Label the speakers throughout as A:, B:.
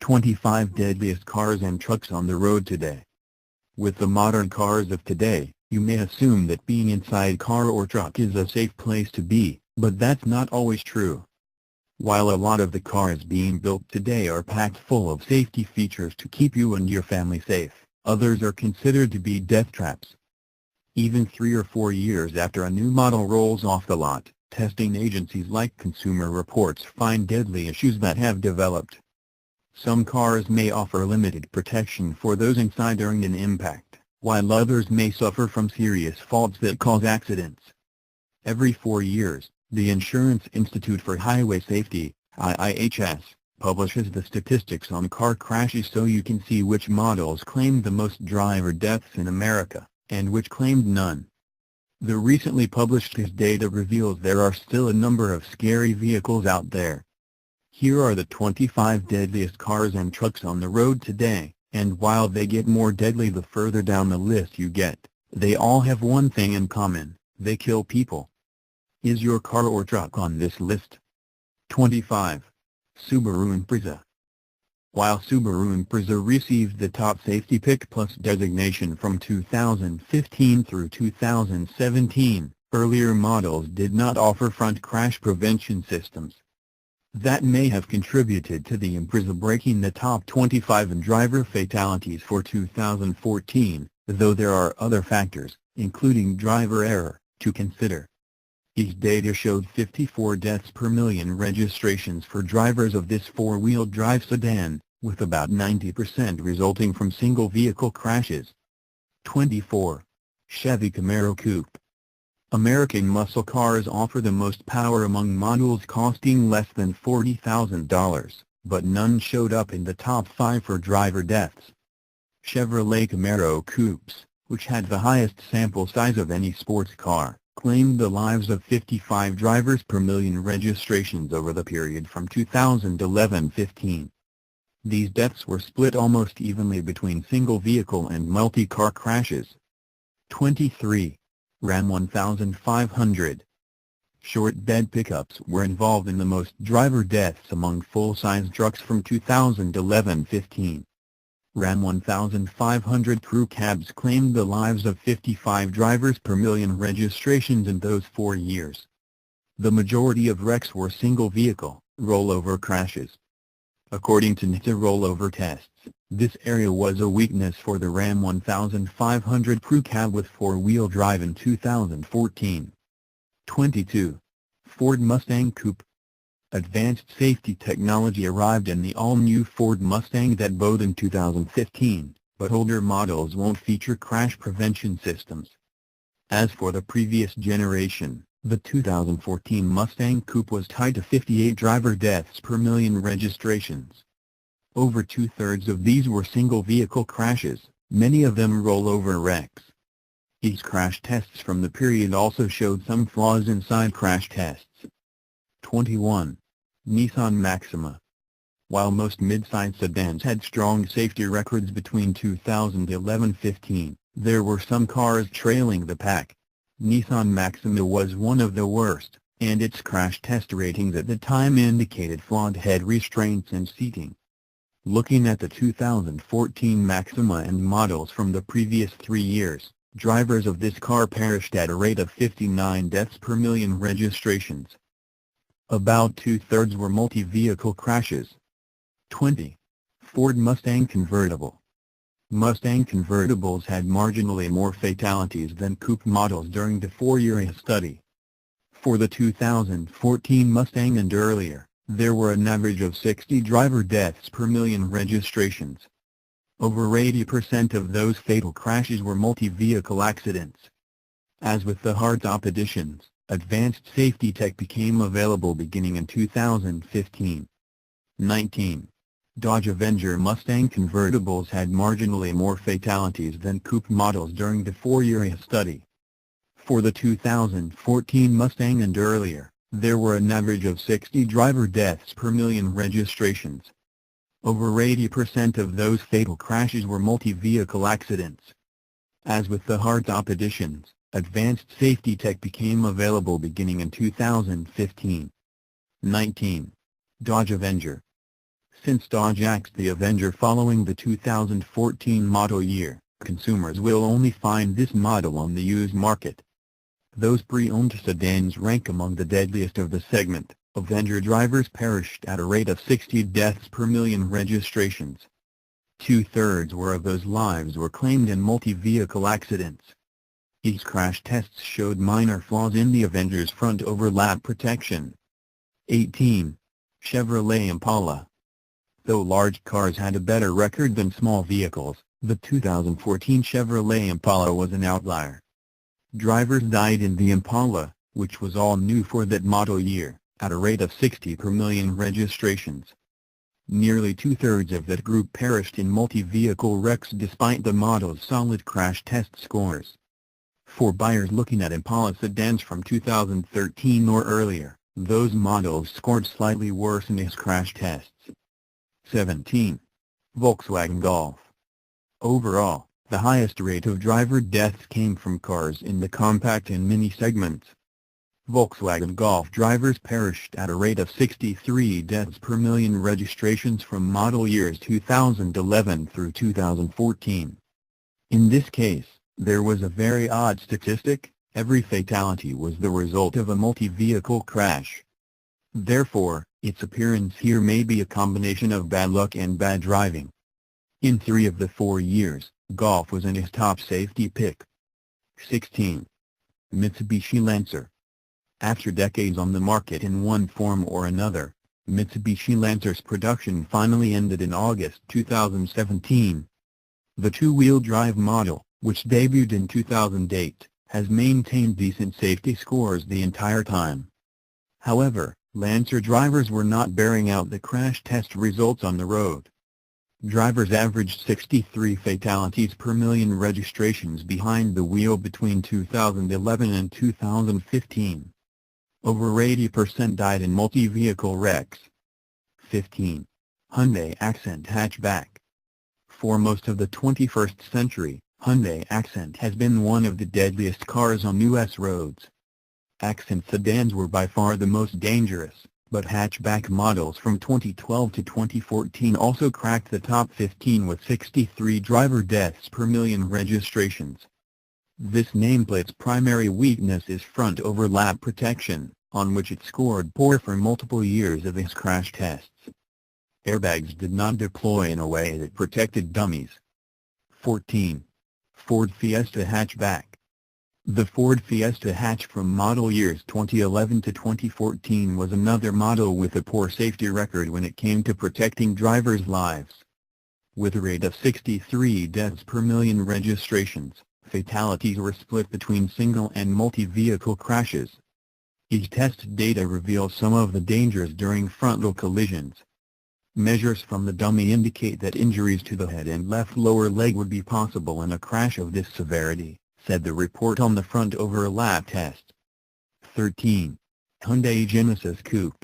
A: 25 Deadliest Cars and Trucks on the Road Today. With the modern cars of today, you may assume that being inside a car or truck is a safe place to be, but that's not always true. While a lot of the cars being built today are packed full of safety features to keep you and your family safe, others are considered to be death traps. Even 3 or 4 years after a new model rolls off the lot, testing agencies like Consumer Reports find deadly issues that have developed. Some cars may offer limited protection for those inside during an impact, while others may suffer from serious faults that cause accidents. Every 4 years, the Insurance Institute for Highway Safety, IIHS, publishes the statistics on car crashes so you can see which models claimed the most driver deaths in America, and which claimed none. The recently published data reveals there are still a number of scary vehicles out there. Here are the 25 deadliest cars and trucks on the road today, and while they get more deadly the further down the list you get, they all have one thing in common: they kill people. Is your car or truck on this list? 25. Subaru Impreza. While Subaru Impreza received the Top Safety Pick Plus designation from 2015 through 2017, earlier models did not offer front crash prevention systems. That may have contributed to the Impreza breaking the top 25 in driver fatalities for 2014, though there are other factors, including driver error, to consider. Each data showed 54 deaths per million registrations for drivers of this four-wheel drive sedan, with about 90% resulting from single-vehicle crashes. 24. Chevy Camaro Coupe. American muscle cars offer the most power among models costing less than $40,000, but none showed up in the top 5 for driver deaths. Chevrolet Camaro Coupes, which had the highest sample size of any sports car, claimed the lives of 55 drivers per million registrations over the period from 2011-15. These deaths were split almost evenly between single-vehicle and multi-car crashes. 23. Ram 1500. Short bed pickups were involved in the most driver deaths among full-size trucks from 2011-15. Ram 1500 crew cabs claimed the lives of 55 drivers per million registrations in those 4 years. The majority of wrecks were single-vehicle, rollover crashes. According to NHTSA rollover tests, this area was a weakness for the Ram 1500 crew cab with four-wheel drive in 2014. 22. Ford Mustang Coupe. Advanced safety technology arrived in the all-new Ford Mustang that both in 2015, but older models won't feature crash prevention systems. As for the previous generation, the 2014 Mustang Coupe was tied to 58 driver deaths per million registrations. Over two-thirds of these were single-vehicle crashes, many of them rollover wrecks. These crash tests from the period also showed some flaws inside crash tests. 21. Nissan Maxima. While most mid-size sedans had strong safety records between 2011-15, there were some cars trailing the pack. Nissan Maxima was one of the worst, and its crash test ratings at the time indicated flawed head restraints and seating. Looking at the 2014 Maxima and models from the previous 3 years, drivers of this car perished at a rate of 59 deaths per million registrations. About two-thirds were multi-vehicle crashes. 20. Ford Mustang Convertible. Mustang convertibles had marginally more fatalities than coupe models during the 4-year study. For the 2014 Mustang and earlier, there were an average of 60 driver deaths per million registrations. Over 80% of those fatal crashes were multi-vehicle accidents. As with the hardtop editions, advanced safety tech became available beginning in 2015. 19. Dodge Avenger Mustang convertibles had marginally more fatalities than coupe models during the 4-year study. For the 2014 Mustang and earlier, there were an average of 60 driver deaths per million registrations. Over 80% of those fatal crashes were multi-vehicle accidents. As with the hardtop editions, advanced safety tech became available beginning in 2015. 19. Dodge Avenger. Since Dodge axed the Avenger following the 2014 model year, consumers will only find this model on the used market. Those pre-owned sedans rank among the deadliest of the segment. Avenger drivers perished at a rate of 60 deaths per million registrations. Two-thirds of those lives were claimed in multi-vehicle accidents. These crash tests showed minor flaws in the Avenger's front overlap protection. 18. Chevrolet Impala. Though large cars had a better record than small vehicles, the 2014 Chevrolet Impala was an outlier. Drivers died in the Impala, which was all new for that model year, at a rate of 60 per million registrations. Nearly two-thirds of that group perished in multi-vehicle wrecks despite the model's solid crash test scores. For buyers looking at Impala sedans from 2013 or earlier, those models scored slightly worse in its crash tests. 17. Volkswagen Golf. Overall, the highest rate of driver deaths came from cars in the compact and mini segments. Volkswagen Golf drivers perished at a rate of 63 deaths per million registrations from model years 2011 through 2014. In this case, there was a very odd statistic: every fatality was the result of a multi-vehicle crash. Therefore, its appearance here may be a combination of bad luck and bad driving. In 3 of the 4 years, Golf was in his top safety pick. 16. Mitsubishi Lancer. After decades on the market in one form or another, Mitsubishi Lancer's production finally ended in August 2017. The two-wheel drive model, which debuted in 2008, has maintained decent safety scores the entire time. However, Lancer drivers were not bearing out the crash test results on the road. Drivers averaged 63 fatalities per million registrations behind the wheel between 2011 and 2015. Over 80% died in multi-vehicle wrecks. 15. Hyundai Accent hatchback. For most of the 21st century, Hyundai Accent has been one of the deadliest cars on U.S. roads. Accent sedans were by far the most dangerous, but hatchback models from 2012 to 2014 also cracked the top 15 with 63 driver deaths per million registrations. This nameplate's primary weakness is front overlap protection, on which it scored poor for multiple years of its crash tests. Airbags did not deploy in a way that protected dummies. 14. Ford Fiesta hatchback. The Ford Fiesta hatch from model years 2011 to 2014 was another model with a poor safety record when it came to protecting drivers' lives. With a rate of 63 deaths per million registrations, fatalities were split between single and multi-vehicle crashes. Each test data reveals some of the dangers during frontal collisions. Measures from the dummy indicate that injuries to the head and left lower leg would be possible in a crash of this severity, said the report on the front overlap test. 13. Hyundai Genesis Coupe.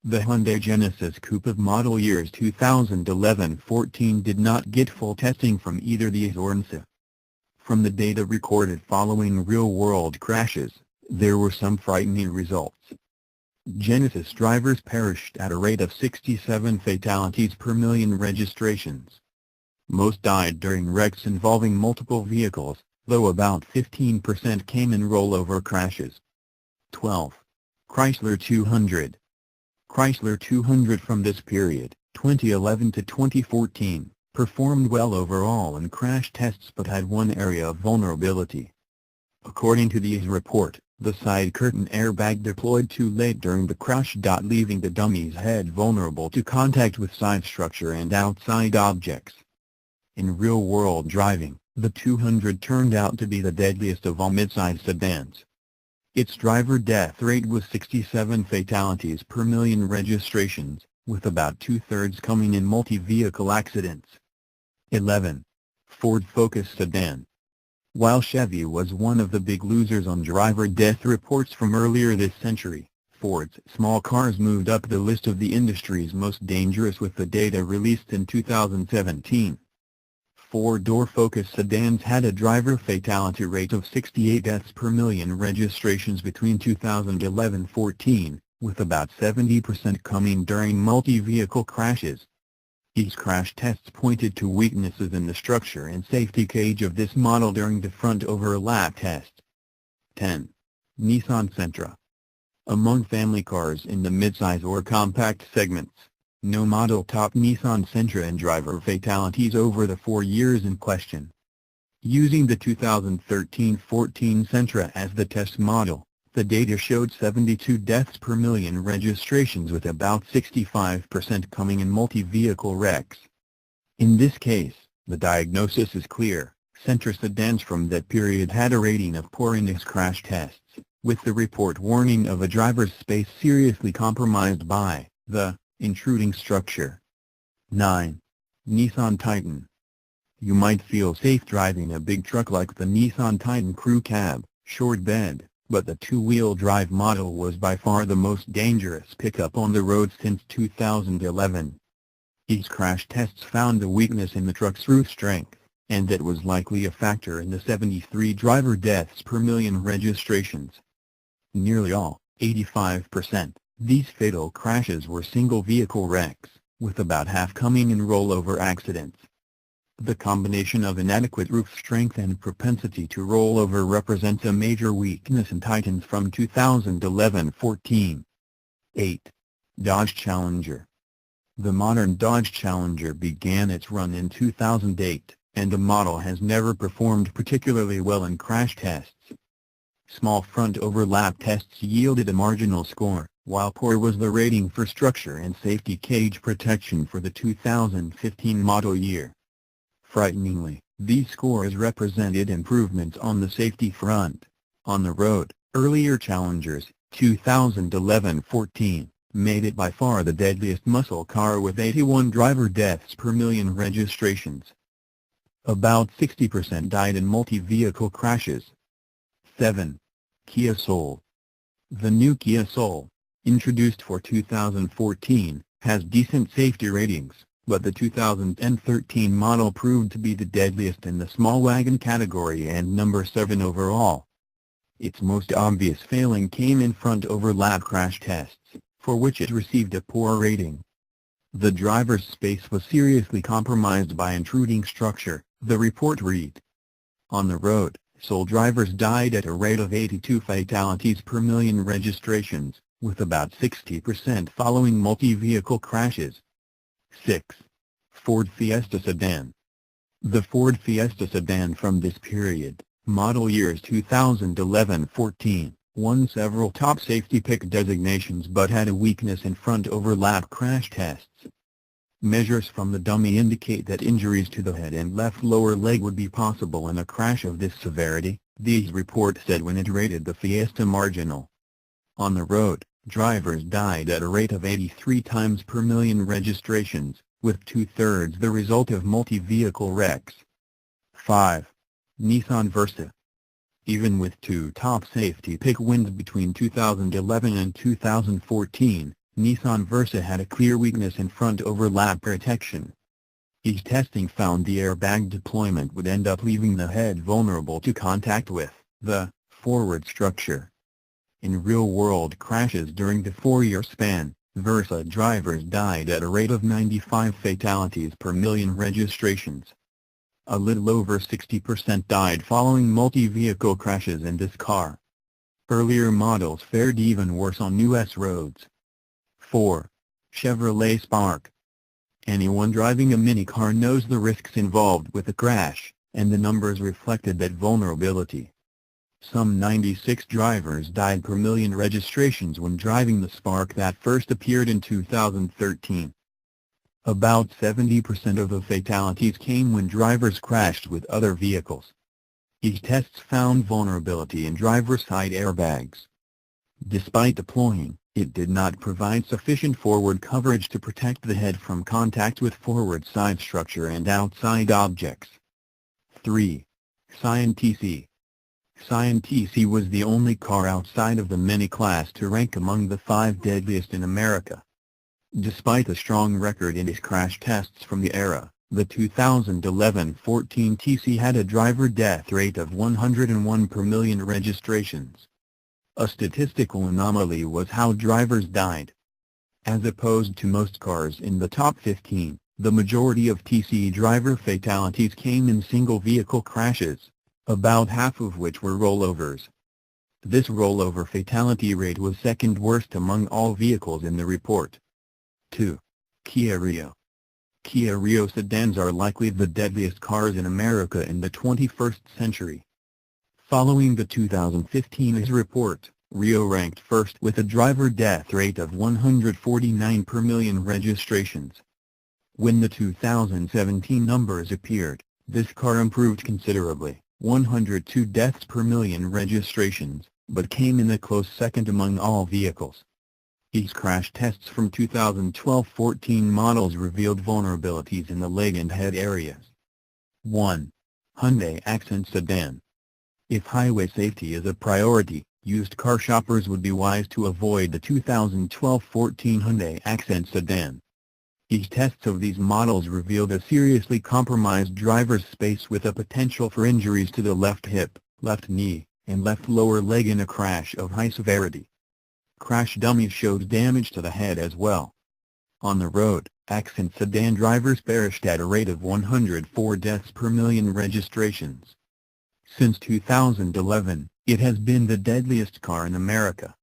A: The Hyundai Genesis Coupe of model years 2011-14 did not get full testing from either the IS or NSA. From the data recorded following real-world crashes, there were some frightening results. Genesis drivers perished at a rate of 67 fatalities per million registrations. Most died during wrecks involving multiple vehicles, though about 15% came in rollover crashes. 12. Chrysler 200. Chrysler 200 from this period, 2011 to 2014, performed well overall in crash tests but had one area of vulnerability. According to the IS report, the side curtain airbag deployed too late during the crash, leaving the dummy's head vulnerable to contact with side structure and outside objects. In real-world driving, the 200 turned out to be the deadliest of all midsize sedans. Its driver death rate was 67 fatalities per million registrations, with about two-thirds coming in multi-vehicle accidents. 11. Ford Focus sedan. While Chevy was one of the big losers on driver death reports from earlier this century, Ford's small cars moved up the list of the industry's most dangerous with the data released in 2017. Four-door Focus sedans had a driver fatality rate of 68 deaths per million registrations between 2011-14, with about 70% coming during multi-vehicle crashes, These crash tests pointed to weaknesses in the structure and safety cage of this model during the front overlap test. 10. Nissan Sentra. Among family cars in the midsize or compact segments, no model topped Nissan Sentra in driver fatalities over the 4 years in question. Using the 2013-14 Sentra as the test model, the data showed 72 deaths per million registrations, with about 65% coming in multi-vehicle wrecks. In this case, the diagnosis is clear: Sentra sedans from that period had a rating of poor in its crash tests, with the report warning of a driver's space seriously compromised by the intruding structure. 9. Nissan Titan. You might feel safe driving a big truck like the Nissan Titan Crew Cab, short bed, but the two-wheel drive model was by far the most dangerous pickup on the road since 2011. Its crash tests found a weakness in the truck's roof strength, and that was likely a factor in the 73 driver deaths per million registrations. Nearly all, 85%, these fatal crashes were single-vehicle wrecks, with about half coming in rollover accidents. The combination of inadequate roof strength and propensity to roll over represents a major weakness in Titans from 2011-14. 8. Dodge Challenger. The modern Dodge Challenger began its run in 2008, and the model has never performed particularly well in crash tests. Small front overlap tests yielded a marginal score, while poor was the rating for structure and safety cage protection for the 2015 model year. Frighteningly, these scores represented improvements on the safety front. On the road, earlier Challengers, 2011-14, made it by far the deadliest muscle car with 81 driver deaths per million registrations. About 60% died in multi-vehicle crashes. 7. Kia Soul. The new Kia Soul, introduced for 2014, has decent safety ratings, but the 2013 model proved to be the deadliest in the small wagon category and number 7 overall. Its most obvious failing came in front overlap crash tests, for which it received a poor rating. The driver's space was seriously compromised by intruding structure, the report read. On the road, Soul drivers died at a rate of 82 fatalities per million registrations, with about 60% following multi-vehicle crashes. 6. Ford Fiesta Sedan. The Ford Fiesta sedan from this period, model years 2011-14, won several top safety pick designations but had a weakness in front overlap crash tests. Measures from the dummy indicate that injuries to the head and left lower leg would be possible in a crash of this severity, the report said when it rated the Fiesta marginal. On the road, drivers died at a rate of 83 times per million registrations, with two-thirds the result of multi-vehicle wrecks. 5. Nissan Versa. Even with two top safety pick wins between 2011 and 2014, Nissan Versa had a clear weakness in front overlap protection. Its testing found the airbag deployment would end up leaving the head vulnerable to contact with the forward structure. In real-world crashes during the 4-year span, Versa drivers died at a rate of 95 fatalities per million registrations. A little over 60% died following multi-vehicle crashes in this car. Earlier models fared even worse on U.S. roads. 4. Chevrolet Spark. Anyone driving a minicar knows the risks involved with a crash, and the numbers reflected that vulnerability. Some 96 drivers died per million registrations when driving the Spark that first appeared in 2013. About 70% of the fatalities came when drivers crashed with other vehicles. Its tests found vulnerability in driver's side airbags. Despite deploying, it did not provide sufficient forward coverage to protect the head from contact with forward side structure and outside objects. 3. Scion TC. Scion TC was the only car outside of the Mini class to rank among the 5 deadliest in America. Despite a strong record in its crash tests from the era, the 2011-14 TC had a driver death rate of 101 per million registrations. A statistical anomaly was how drivers died. As opposed to most cars in the top 15, The majority of TC driver fatalities came in single-vehicle crashes, about half of which were rollovers. This rollover fatality rate was second worst among all vehicles in the report. 2. Kia Rio. Kia Rio sedans are likely the deadliest cars in America in the 21st century. Following the 2015 IS report, Rio ranked first with a driver death rate of 149 per million registrations. When the 2017 numbers appeared, this car improved considerably, 102 deaths per million registrations, but came in a close second among all vehicles. ES crash tests from 2012-14 models revealed vulnerabilities in the leg and head areas. 1. Hyundai Accent Sedan. If highway safety is a priority, used car shoppers would be wise to avoid the 2012-14 Hyundai Accent Sedan. ES tests of these models revealed a seriously compromised driver's space with a potential for injuries to the left hip, left knee, and left lower leg in a crash of high severity. Crash dummies showed damage to the head as well. On the road, Accent Sedan drivers perished at a rate of 104 deaths per million registrations. Since 2011, it has been the deadliest car in America.